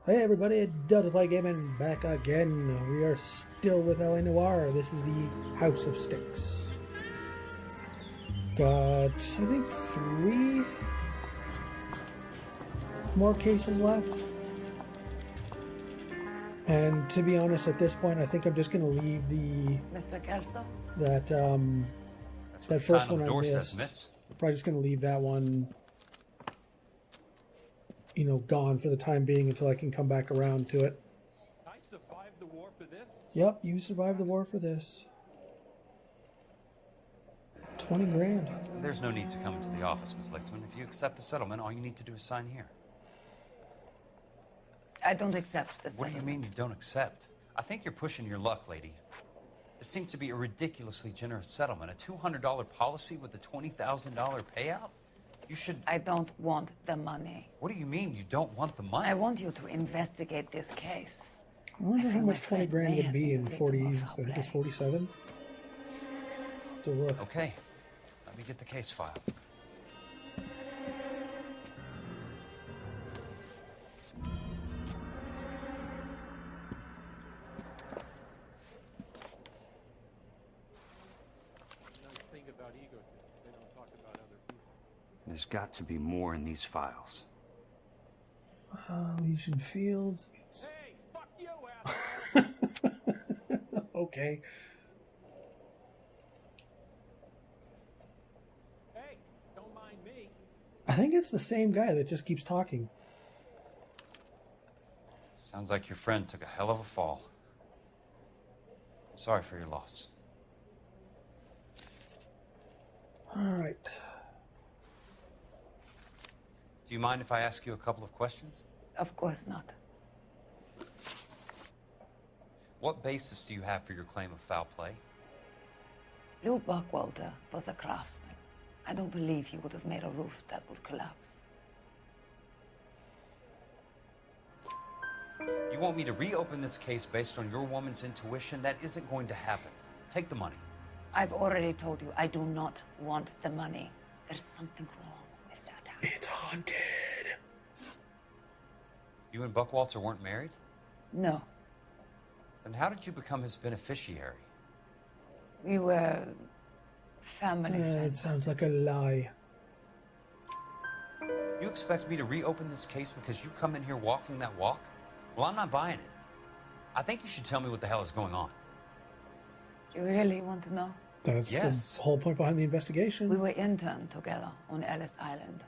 Hey everybody, Delta Flight Gaming back again. We are still with Noire. This is the House of Sticks. Got, I think, 3 more cases left. And to be honest, at this point, I think I'm just going to leave the Mr. Kelso? that first one I missed. Probably just going to leave that one, you know, gone for the time being until I can come back around to it. I survived the war for this? Yep, you survived the war for this. 20 grand. There's no need to come into the office, Ms. Lichtman. If you accept the settlement, all you need to do is sign here. I don't accept the What do you mean you don't accept? I think you're pushing your luck, lady. This seems to be a ridiculously generous settlement. A $200 policy with a $20,000 payout? You should... I don't want the money. What do you mean you don't want the money? I want you to investigate this case. I wonder how much 20 grand would be in 40, I think it's 47. To look. Okay, let me get the case file. Nice thing about egotists, they don't talk about other people. There's got to be more in these files. Legion Fields. Hey, fuck you, asshole! Okay. Hey, don't mind me. I think it's the same guy that just keeps talking. Sounds like your friend took a hell of a fall. I'm sorry for your loss. Alright. Do you mind if I ask you a couple of questions? Of course not. What basis do you have for your claim of foul play? Lou Buckwalter was a craftsman. I don't believe he would have made a roof that would collapse. You want me to reopen this case based on your woman's intuition? That isn't going to happen. Take the money. I've already told you I do not want the money. There's something wrong with that house. It's haunted. You and Buckwalter weren't married? No, Then how did you become his beneficiary? we were family It friends. sounds like a lie. You expect me to reopen this case because you come in here walking that walk? Well, I'm not buying it. I think you should tell me what the hell is going on. You really want to know? That's Yes. the whole point behind the investigation. We were interned together on Ellis Island.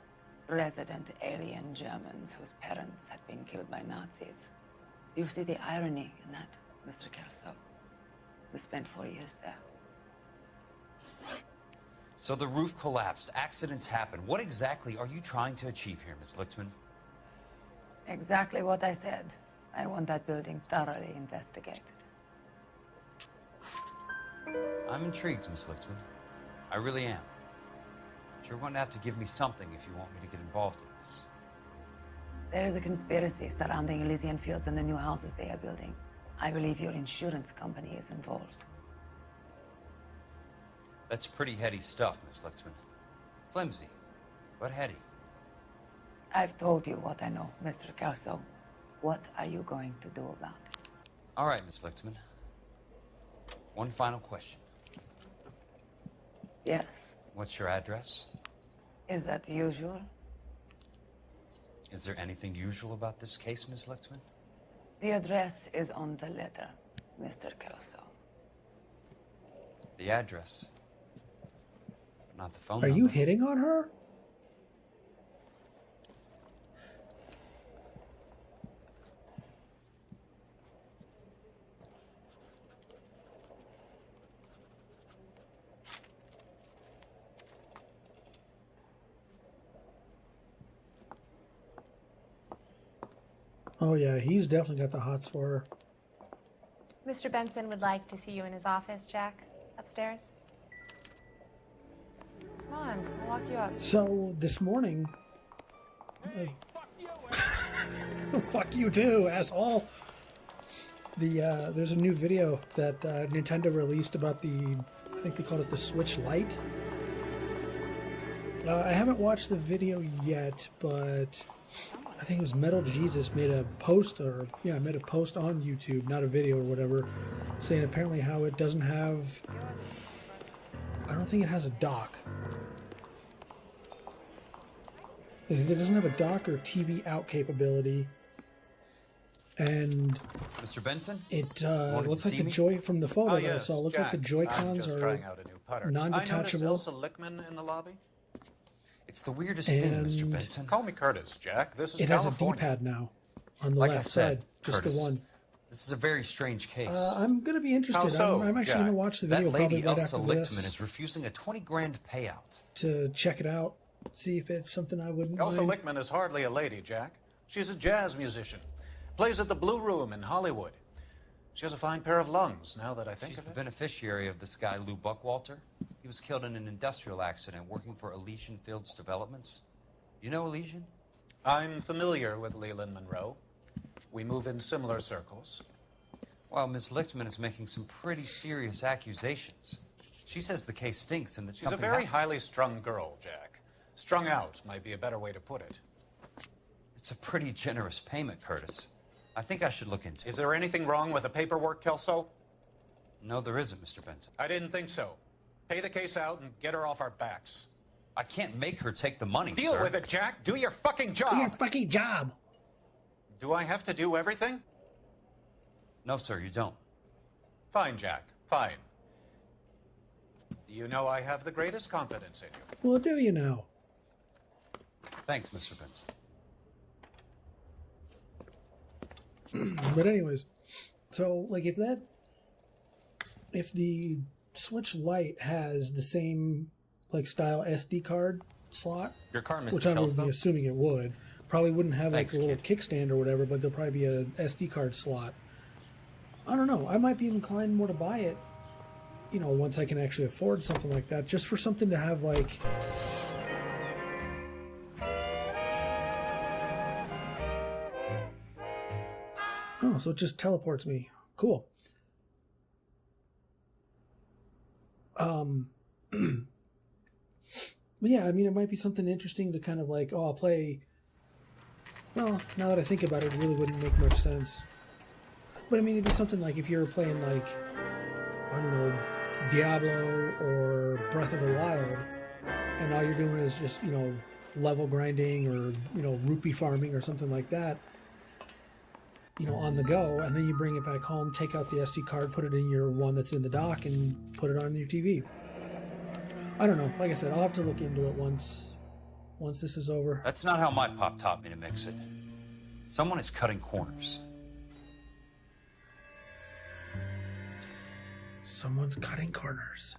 Resident alien Germans whose parents had been killed by Nazis. Do you see the irony in that, Mr. Kelso? We spent 4 years there. So the roof collapsed, accidents happen. What exactly are you trying to achieve here, Miss Lichtman? Exactly what I said. I want that building thoroughly investigated. I'm intrigued, Miss Lichtman. I really am. But you're going to have to give me something if you want me to get involved in this. There is a conspiracy surrounding Elysian Fields and the new houses they are building. I believe your insurance company is involved. That's pretty heady stuff, Miss Lichtman. Flimsy, but heady. I've told you what I know, Mr. Kelso. What are you going to do about it? All right, Miss Lichtman. One final question. Yes. What's your address? Is that usual? Is there anything usual about this case, Miss Lichtman? The address is on the letter, Mr. Kelso. The address, but not the phone Are number. you hitting on her? Oh yeah, he's definitely got the hots for her. Mr. Benson would like to see you in his office, Jack. Upstairs. Come on, I'll walk you up. So this morning, Hey, fuck you, asshole! fuck you too, asshole. There's a new video that Nintendo released about the, I think they called it the Switch Lite. I haven't watched the video yet, but I think it was Metal Jesus made a post, made a post on YouTube, not a video or whatever, saying apparently how it doesn't have, I don't think it has a dock. It doesn't have a dock or TV out capability. And Mr. Benson? it Wanted to looks like see the me? Joy from the photo Oh, that I yes, saw. It looks like the Jack. Joy-Cons I'm just are trying out a new putter. I noticed non-detachable. Elsa Lickman in the lobby. It's the weirdest thing, Mr. And- Benson. Call me Curtis, Jack. This is It has a California. D-pad now on the Like I left said, side, just Curtis, the one. This is a very strange case. I'm going to be interested. How so, I'm actually going to Jack? watch the that video lady, probably right Elsa after Lichtman, this is refusing a 20 grand payout. to check it out, see if it's something I wouldn't Elsa mind. Lickman is hardly a lady, Jack. She's a jazz musician. Plays at the Blue Room in Hollywood. She has a fine pair of lungs, now that I think She's of the it. beneficiary of this guy, Lou Buckwalter. He was killed in an industrial accident working for Elysian Fields Developments. You know Elysian? I'm familiar with Leland Monroe. We move in similar circles. Well, Miss Lichtman is making some pretty serious accusations. She says the case stinks and that She's a something very happened. highly strung girl, Jack. Strung out might be a better way to put it. It's a pretty generous payment, Curtis. I think I should look into Is it. there anything wrong with the paperwork, Kelso? No, there isn't, Mr. Benson. I didn't think so. Pay the case out and get her off our backs. I can't make her take the money, Deal sir. with it, Jack. Do your fucking job. Do your fucking job. Do I have to do everything? No, sir, you don't. Fine, Jack. Fine. You know I have the greatest confidence in you. Well, do you now? Thanks, Mr. Benson. But anyways, so like if the Switch Lite has the same like style SD card slot, Your car, Mr. which I would Kelso. be assuming it would, probably wouldn't have Thanks, like a little kid. kickstand or whatever, but there'll probably be a SD card slot. I don't know. I might be inclined more to buy it, you know, once I can actually afford something like that, just for something to have like. Oh, so it just teleports me. Cool. But yeah, I mean, it might be something interesting to kind of like, oh, I'll play. Well, now that I think about it, it really wouldn't make much sense. But I mean, it'd be something like if you were playing like, I don't know, Diablo or Breath of the Wild, and all you're doing is just, you know, level grinding or, you know, rupee farming or something like that, you know, on the go, and then you bring it back home, take out the SD card, put it in your one that's in the dock, and put it on your TV. I don't know. Like I said, I'll have to look into it once this is over. That's not how my pop taught me to mix it. Someone is cutting corners. Someone's cutting corners.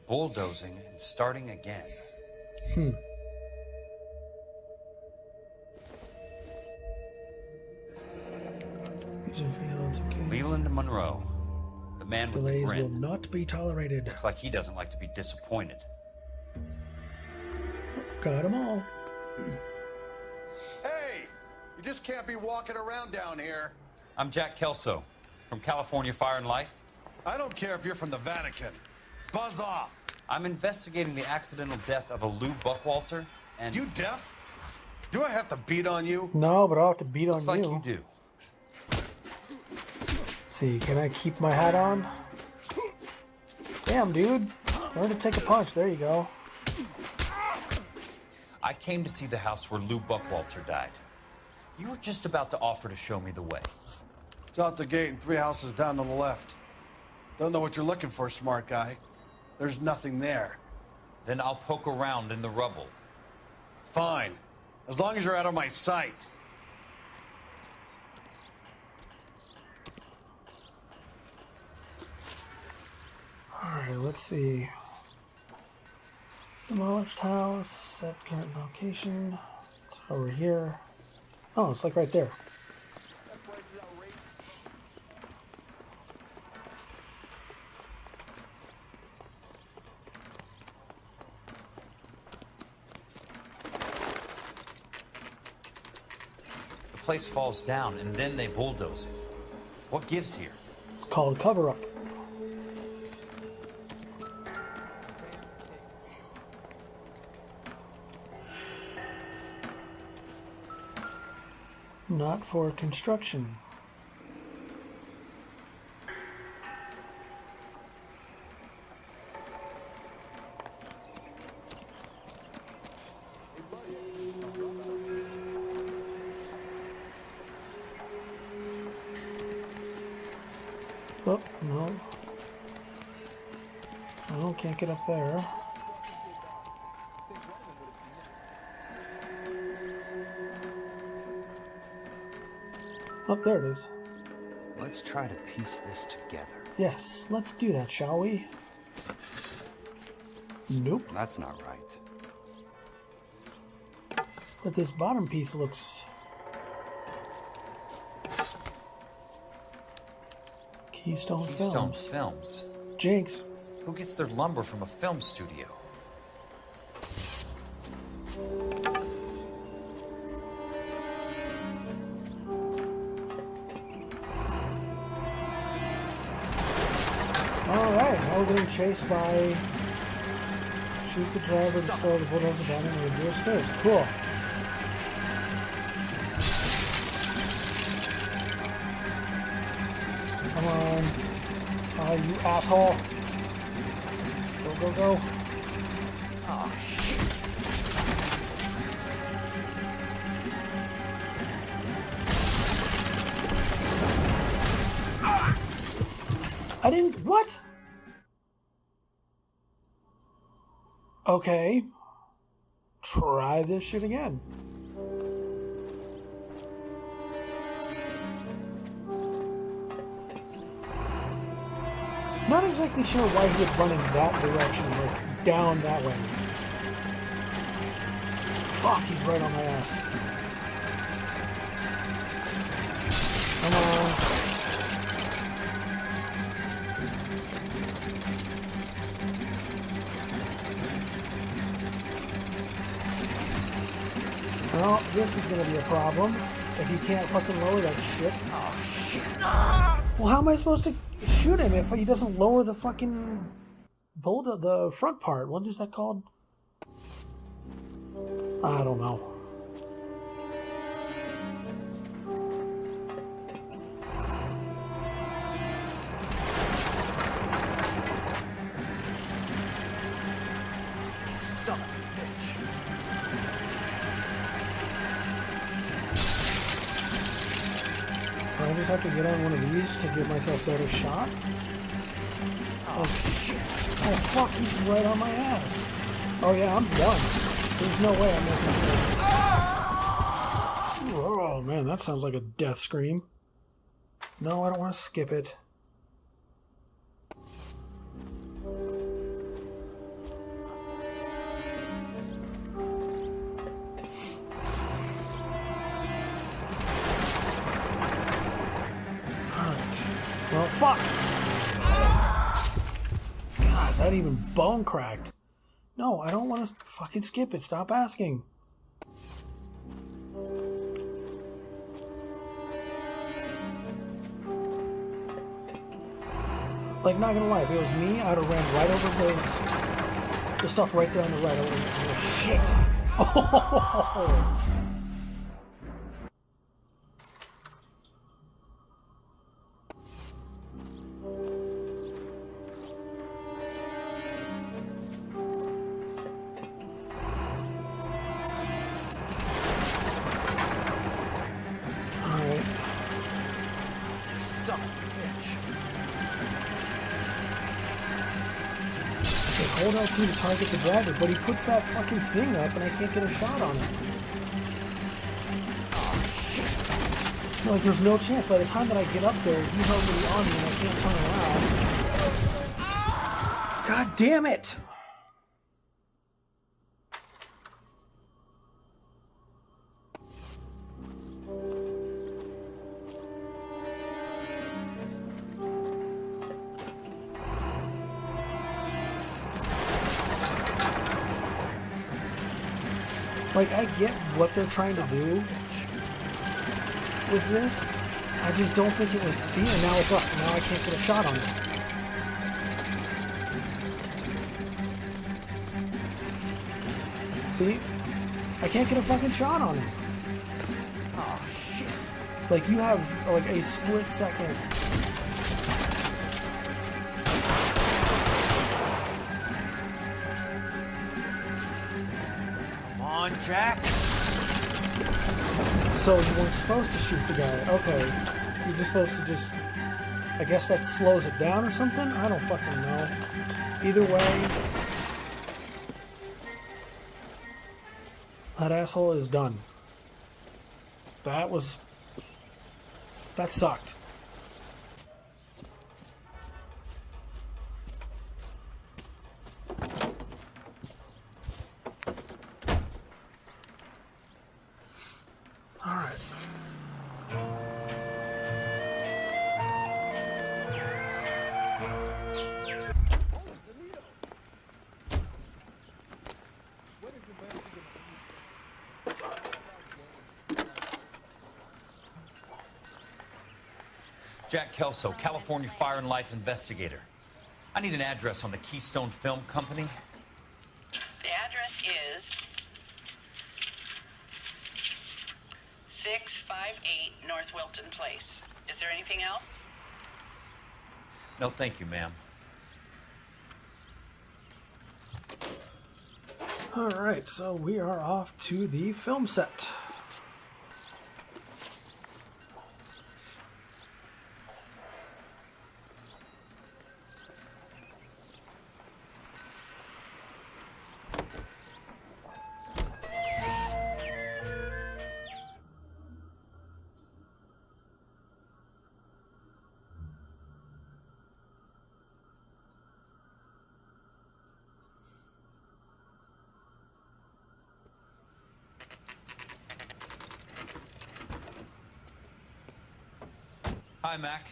Bulldozing and starting again. Vision fields, okay. Leland Monroe, the man with the Delays will grin. not be tolerated. Looks like he doesn't like to be disappointed. Got them all. Hey, you just can't be walking around down here. I'm Jack Kelso from California Fire and Life. I don't care if you're from the Vatican. Buzz off. I'm investigating the accidental death of a Lou Buckwalter, and You deaf? Do I have to beat on you? No, but I'll have to beat looks on like you. you do. See, can I keep my hat on? Damn, dude. Learn to take a punch. There you go. I came to see the house where Lou Buckwalter died. You were just about to offer to show me the way. It's out the gate and 3 houses down on the left. Don't know what you're looking for, smart guy. There's nothing there. Then I'll poke around in the rubble. Fine. As long as you're out of my sight. Alright, let's see. Demolished house, set current location. It's over here. Oh, it's like right there. The place falls down and then they bulldoze it. What gives here? called cover-up. Not for construction. Oh, no. Oh, can't get up there. Oh, there it is. Let's try to piece this together. Yes, let's do that, shall we? Nope. That's not right. But this bottom piece looks... Keystone Films. Films. Jinx. Who gets their lumber from a film studio? Alright, now we're getting chased by... Shoot the driver to slow the bulldozer down and do escape. Cool. Come on. Oh, you asshole. Go, go, go. Oh, shit. I didn't... What? Okay. Try this shit again. Not exactly sure why he would run in that direction, like down that way. Fuck, he's right on my ass. Come on. Well, this is gonna be a problem if he can't fucking lower that shit. Oh, shit. Well, how am I supposed to shoot him if he doesn't lower the fucking the front part? What is that called? I don't know. Son of a bitch. I just have to get on one of these to give myself a better shot. Oh, shit. Oh fuck, he's right on my ass. Oh yeah, I'm done. There's no way I'm making this. Oh man, that sounds like a death scream. No, I don't want to skip it. Well, fuck! God, that even bone cracked. No, I don't want to fucking skip it. Stop asking. Like, not gonna lie, if it was me, I'd have ran right over the stuff right there on the right. I would've- oh, shit! Oh! Hold LT to target the driver, but he puts that fucking thing up and I can't get a shot on him. Oh, shit. So like there's no chance. By the time that I get up there, he's already on me and I can't turn around. God damn it! Like, I get what they're trying to do with this, I just don't think it was... See, and now it's up. Now I can't get a shot on it. See? I can't get a fucking shot on it. Oh, shit. Like, you have, like, a split second. Come on, Jack. So you weren't supposed to shoot the guy. Okay. You're just supposed to just... I guess that slows it down or something? I don't fucking know. Either way... That asshole is done. That was... That sucked. Alright. Jack Kelso, California Fire and Life investigator. I need an address on the Keystone Film Company. The address is 658 North Wilton Place. Is there anything else? No, thank you, ma'am. Alright, so we are off to the film set. Hi, Mac.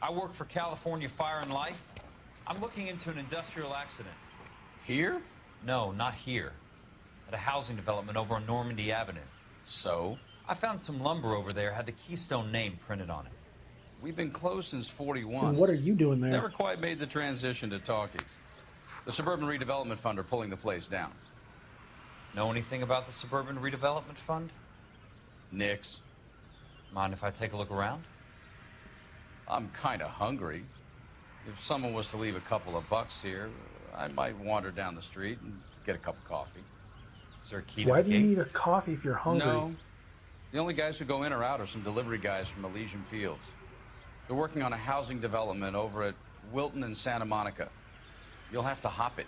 I work for California Fire and Life. I'm looking into an industrial accident. Here? No, not here. At a housing development over on Normandy Avenue. So? I found some lumber over there, had the Keystone name printed on it. We've been closed since 41. And what are you doing there? Never quite made the transition to talkies. The Suburban Redevelopment Fund are pulling the place down. Know anything about the Suburban Redevelopment Fund? Nix. Mind if I take a look around? I'm kind of hungry. If someone was to leave a couple of bucks here, I might wander down the street and get a cup of coffee. Is there a key to Why the do you gate? need a coffee if you're hungry? No. The only guys who go in or out are some delivery guys from Elysian Fields. They're working on a housing development over at Wilton and Santa Monica. You'll have to hop it.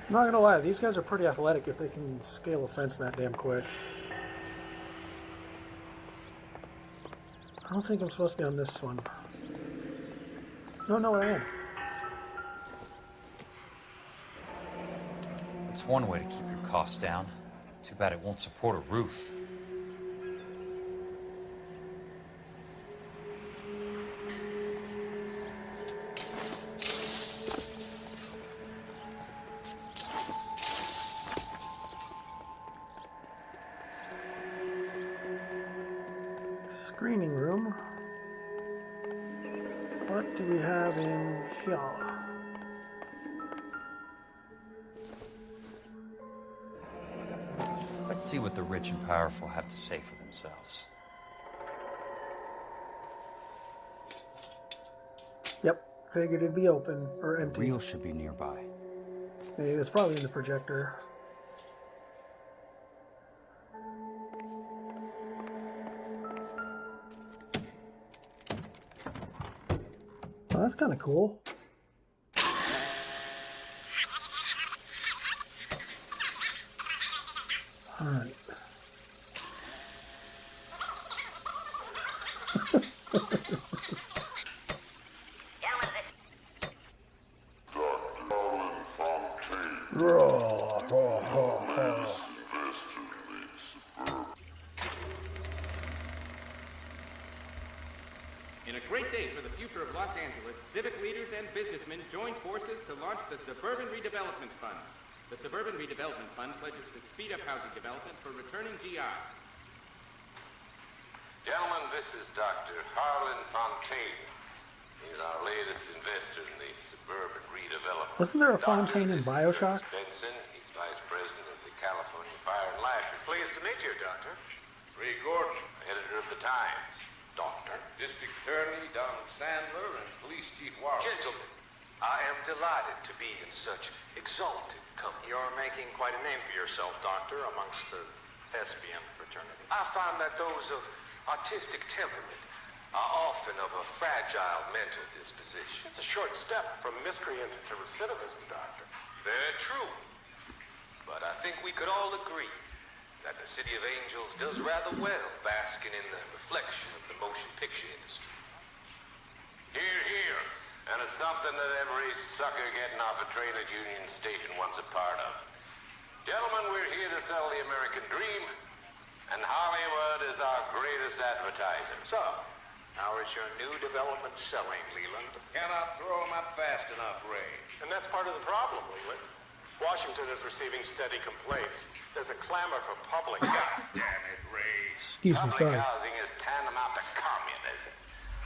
I'm not gonna lie, these guys are pretty athletic if they can scale a fence that damn quick. I don't think I'm supposed to be on this one. No, I am. That's one way to keep your costs down. Too bad it won't support a roof. Screening room. What do we have in here? Let's see what the rich and powerful have to say for themselves. Yep, figured it'd be open or empty. Reel should be nearby. Maybe it's probably in the projector. Oh, that's kind of cool. All right. In a great great day for the future of Los Angeles. Civic leaders and businessmen joined forces to launch the Suburban Redevelopment Fund. The Suburban Redevelopment Fund pledges to speed up housing development for returning GIs. Gentlemen, this is Dr. Harlan Fontaine. He's our latest investor in the Suburban Redevelopment. Wasn't there a Fontaine in Bioshock? Benson, he's vice president of the California Fire and Life. Pleased to meet you, Doctor. Ray Gordon, editor of the Times. Doctor. District Attorney Donald Sandler and Police Chief Warren. Gentlemen, I am delighted to be in such exalted company. You're making quite a name for yourself, Doctor, amongst the thespian fraternity. I find that those of artistic temperament are often of a fragile mental disposition. It's a short step from miscreant to recidivism, Doctor. Very true. But I think we could all agree that the City of Angels does rather well basking in the reflection of the motion picture industry. Hear, hear. And it's something that every sucker getting off a train at Union Station wants a part of. Gentlemen, we're here to sell the American dream, and Hollywood is our greatest advertiser. So, how is your new development selling, Leland? Cannot throw them up fast enough, Ray. And that's part of the problem, Leland. Washington is receiving steady complaints. There's a clamor for public. God damn it, Ray. Excuse me, sorry. Public housing is tantamount to communism.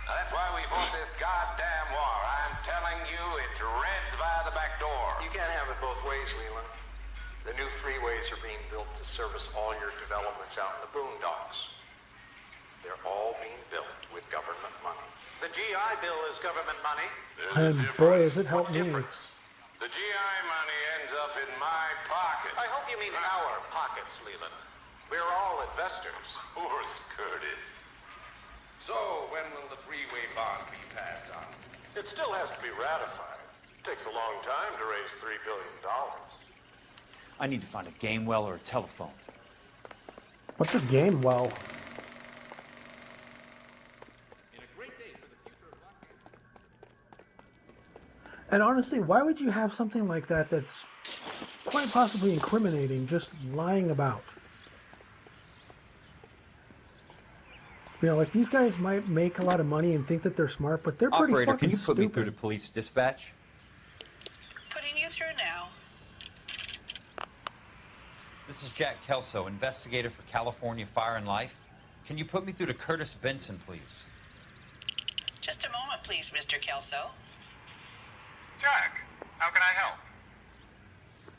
Now, that's why we fought this goddamn war. I'm telling you, it's Reds via the back door. You can't have it both ways, Leland. The new freeways are being built to service all your developments out in the boondocks. They're all being built with government money. The GI Bill is government money. And boy, has it helped me. The GI money ends up in my pocket. I hope you mean our pockets, Leland. We're all investors. Of course, Curtis. So, when will the freeway bond be passed on? It still has to be ratified. It takes a long time to raise $3 billion. I need to find a game well or a telephone. What's a game well? And honestly, why would you have something like that that's quite possibly incriminating, just lying about? You know, like these guys might make a lot of money and think that they're smart, but they're pretty Operator, fucking can you put me stupid. through to police dispatch? Putting you through now. This is Jack Kelso, investigator for California Fire and Life. Can you put me through to Curtis Benson, please? Just a moment, please, Mr. Kelso. Jack, how can I help?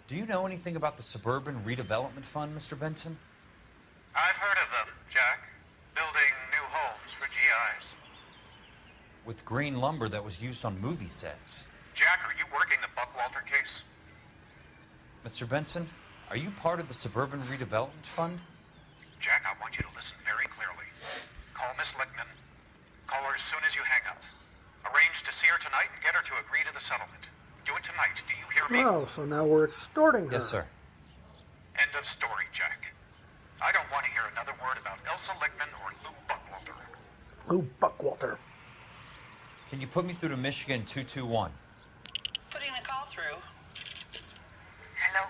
Do you know anything about the Suburban Redevelopment Fund, Mr. Benson? I've heard of them, Jack. Building new homes for GIs. With green lumber that was used on movie sets. Jack, are you working the Buckwalter case? Mr. Benson, are you part of the Suburban Redevelopment Fund? Jack, I want you to listen very clearly. Call Miss Lichtman. Call her as soon as you hang up. Arrange to see her tonight and get her to agree to the settlement. Do it tonight. Do you hear me? Oh, so now we're extorting her. Yes, sir. End of story, Jack. I don't want to hear another word about Elsa Lichtman or Lou Buckwalter. Lou Buckwalter. Can you put me through to Michigan 221? Putting the call through. Hello?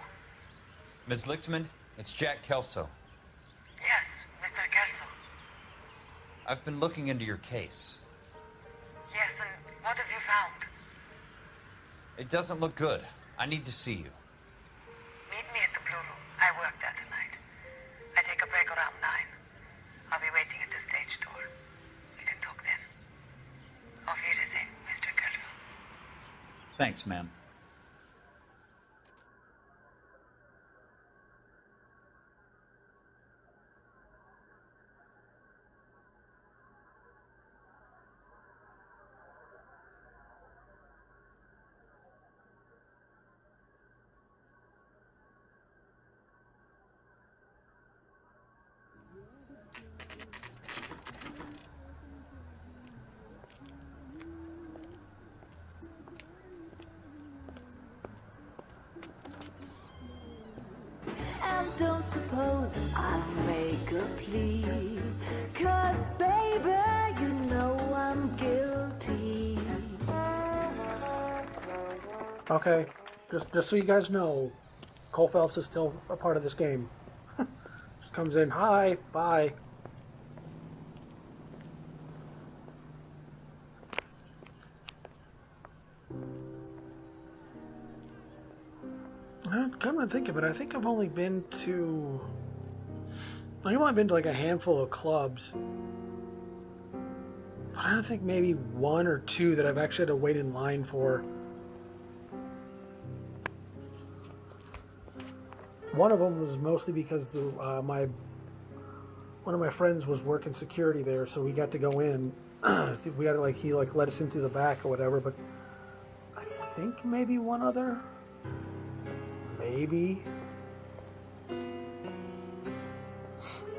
Ms. Lichtman, it's Jack Kelso. Yes, Mr. Kelso. I've been looking into your case. Yes, and what have you found? It doesn't look good. I need to see you. Meet me at the Blue Room. I work there tonight. I take a break around 9. I'll be waiting at the stage door. We can talk then. Auf Wiedersehen, Mr. Kelso. Thanks, ma'am. And don't suppose I'll make a plea, 'cause baby, you know I'm guilty. Okay, just so you guys know, Cole Phelps is still a part of this game. Just comes in, hi, bye. I think of it, I think I've only been to... I've only been to like a handful of clubs. But I don't think maybe one or two that I've actually had to wait in line for. One of them was mostly because one of my friends was working security there, so we got to go in. We got to he let us in through the back or whatever. But I think maybe one other, maybe.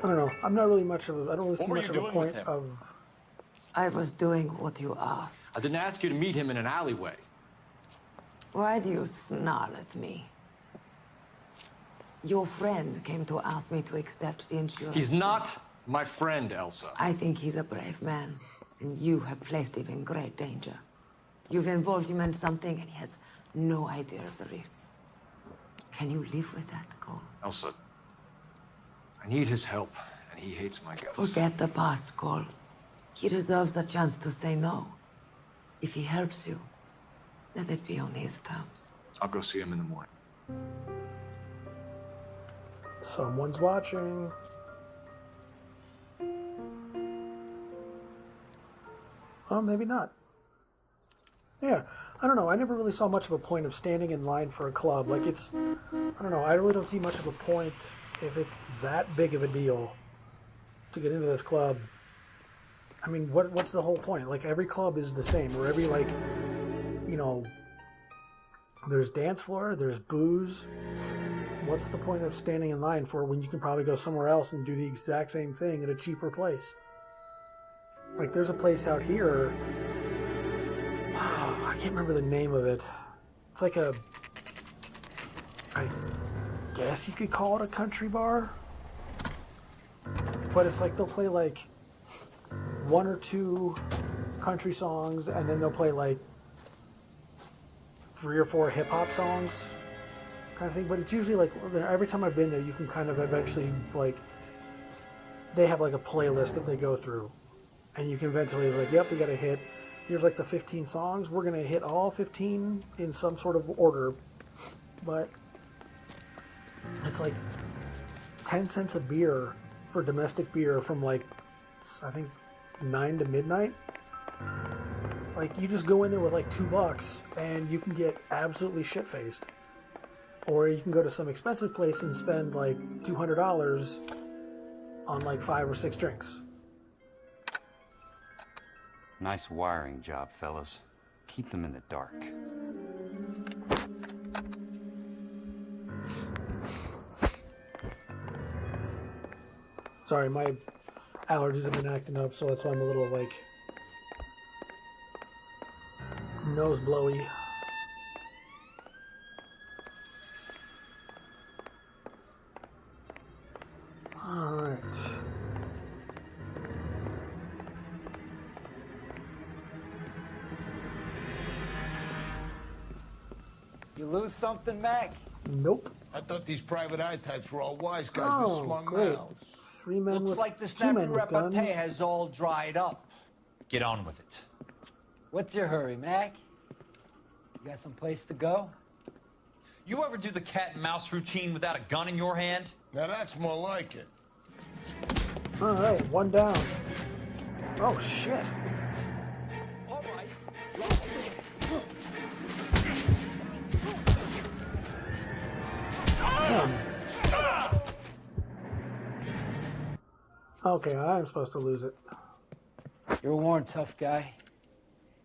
I don't know. I'm not really much of a. I don't really see much of a point of. I was doing what you asked. I didn't ask you to meet him in an alleyway. Why do you snarl at me? Your friend came to ask me to accept the insurance. He's not my friend, Elsa. I think he's a brave man, and you have placed him in great danger. You've involved him in something, and he has no idea of the risk. Can you live with that, Cole? Elsa, I need his help, and he hates my guts. Forget the past, Cole. He deserves a chance to say no. If he helps you, let it be on his terms. I'll go see him in the morning. Someone's watching. Well, maybe not. Yeah, I don't know. I never really saw much of a point of standing in line for a club. I don't know. I really don't see much of a point if it's that big of a deal to get into this club. I mean, what's the whole point? Every club is the same, or every, there's dance floor, there's booze. What's the point of standing in line for when you can probably go somewhere else and do the exact same thing at a cheaper place? There's a place out here. Oh, I can't remember the name of it. It's I guess you could call it a country bar. But it's they'll play one or two country songs, and then they'll play 3 or 4 hip-hop songs kind of thing. But it's usually every time I've been there, you can kind of eventually they have a playlist that they go through, and you can eventually yep, we got to hit, here's the 15 songs, we're going to hit all 15 in some sort of order. But it's 10 cents a beer for domestic beer from I think 9 to midnight. You just go in there with $2 and you can get absolutely shit-faced. Or you can go to some expensive place and spend $200 on 5 or 6 drinks. Nice wiring job, fellas. Keep them in the dark. Sorry, my allergies have been acting up, so that's why I'm a little nose blowy. Alright. You lose something, Mac? Nope. I thought these private eye types were all wise guys with smug great. mouths. 3 men Looks with like the 2 snappy men with guns. repartee has all dried up. Get on with it. What's your hurry, Mac? You got some place to go? You ever do the cat and mouse routine without a gun in your hand? Now that's more like it. Alright, 1 down. Oh, shit. All right. Okay, I'm supposed to lose it. You're a worn, tough guy.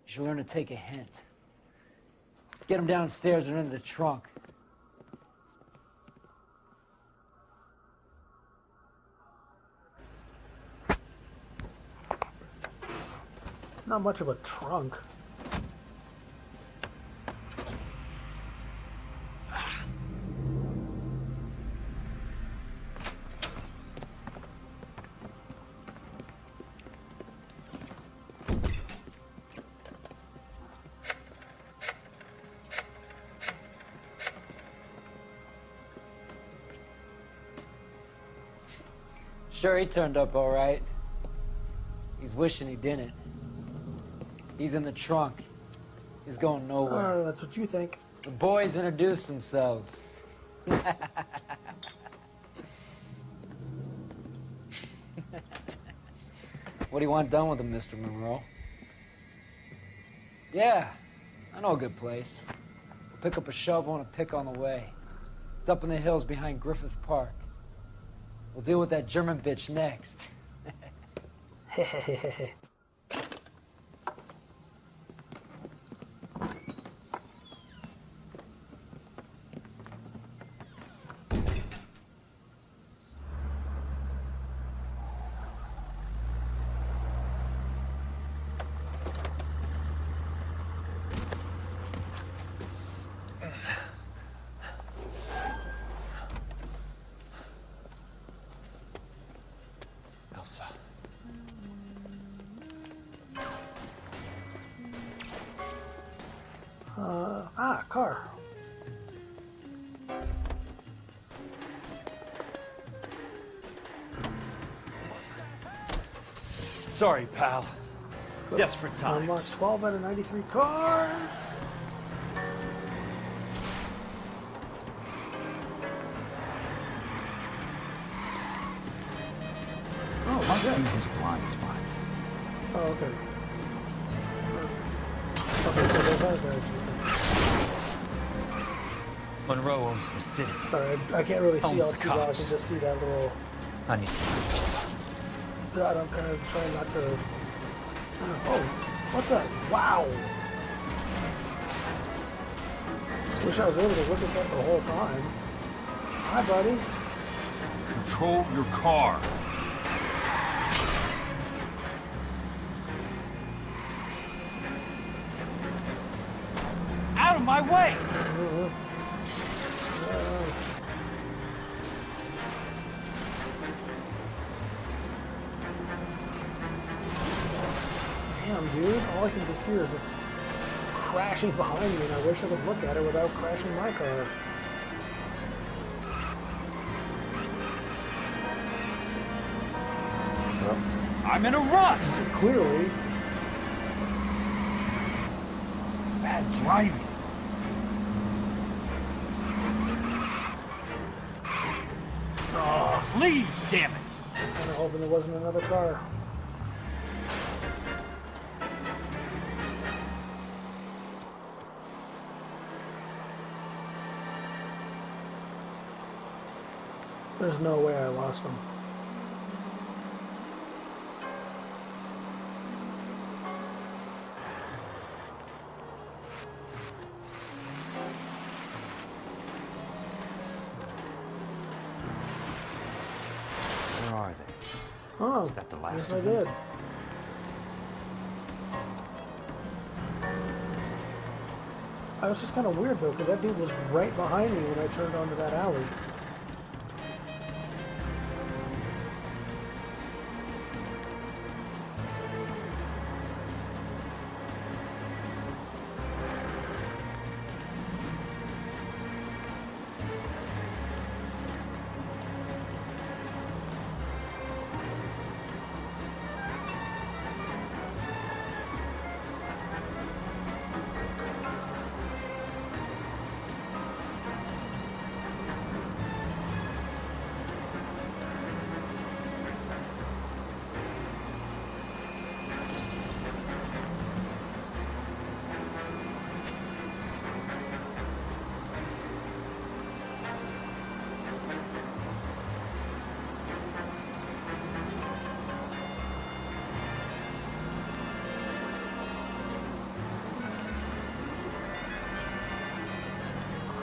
You should learn to take a hint. Get him downstairs and into the trunk. Not much of a trunk. Sure, he turned up all right. He's wishing he didn't. He's in the trunk. He's going nowhere. That's what you think. The boys introduced themselves. What do you want done with him, Mr. Monroe? Yeah, I know a good place. We'll pick up a shovel and a pick on the way. It's up in the hills behind Griffith Park. We'll deal with that German bitch next. Elsa. Car. Sorry, pal. Desperate times. Unlock 12 out of 93 cars. Oh, Must shit. be his blind spot. Oh, okay. Okay, so those are guys. Monroe owns the city. Sorry, I can't really see Owns all the too well. I cops. can just see that little. I need to God, I'm kind of trying not to. Oh, what the? Wow. Wish I was able to look at that the whole time. Hi, buddy. Control your car. Out of my way! Damn, dude. All I can just hear is this crashing behind me, and I wish I could look at it without crashing my car. Well, I'm in a rush! clearly. Bad driving. Oh, please, damn it! I'm kind of hoping there wasn't another car. There's no way I lost him. Where are they? Oh, Is that the last yes, of I them? did. I was just kind of weird though, because that dude was right behind me when I turned onto that alley.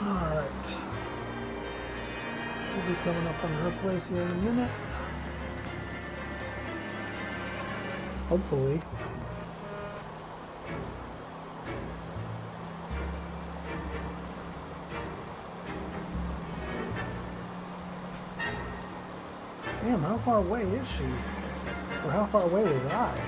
Alright. We'll be coming up on her place here in a minute. Hopefully. Damn, how far away is she? Or how far away was I?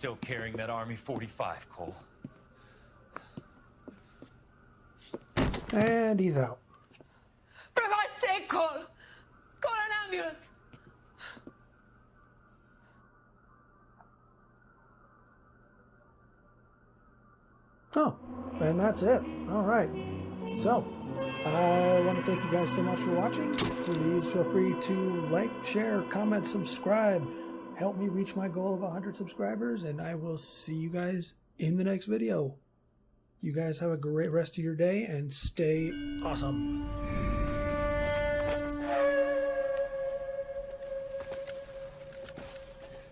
still carrying that Army 45, Cole. And he's out. For God's sake, Cole! Call an ambulance! Oh, and that's it. All right. So, I want to thank you guys so much for watching. Please feel free to like, share, comment, subscribe. Help me reach my goal of 100 subscribers, and I will see you guys in the next video. You guys have a great rest of your day, and stay awesome.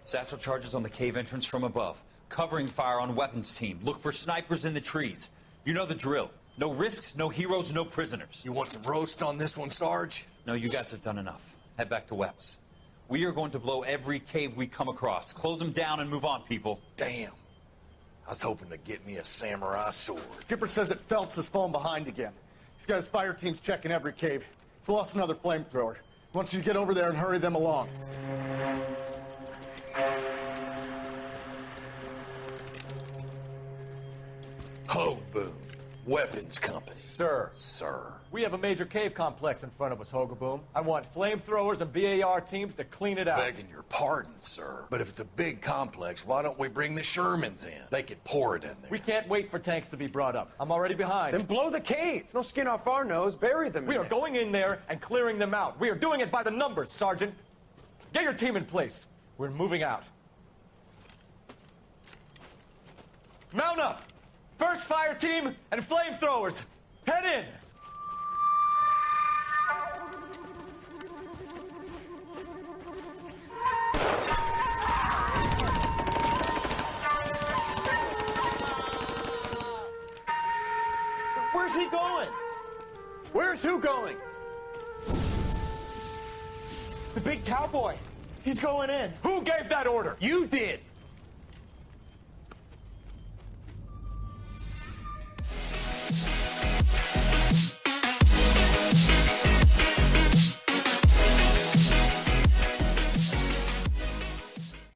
Satchel charges on the cave entrance from above. Covering fire on weapons team. Look for snipers in the trees. You know the drill. No risks, no heroes, no prisoners. You want some roast on this one, Sarge? No, you guys have done enough. Head back to Webs. We are going to blow every cave we come across. Close them down and move on, people. Damn. I was hoping to get me a samurai sword. Skipper says that Phelps has fallen behind again. He's got his fire teams checking every cave. He's lost another flamethrower. He wants you to get over there and hurry them along. Ho, Boom. Weapons Company. Sir. Sir. We have a major cave complex in front of us, Hogaboom. I want flamethrowers and BAR teams to clean it out. Begging your pardon, sir. But if it's a big complex, why don't we bring the Shermans in? They could pour it in there. We can't wait for tanks to be brought up. I'm already behind. Then blow the cave. No skin off our nose. Bury them. We are going in there and clearing them out. We are doing it by the numbers, Sergeant. Get your team in place. We're moving out. Mount up! First fire team and flamethrowers. Head in! Where's he going? Where's who going? The big cowboy. He's going in. Who gave that order? You did.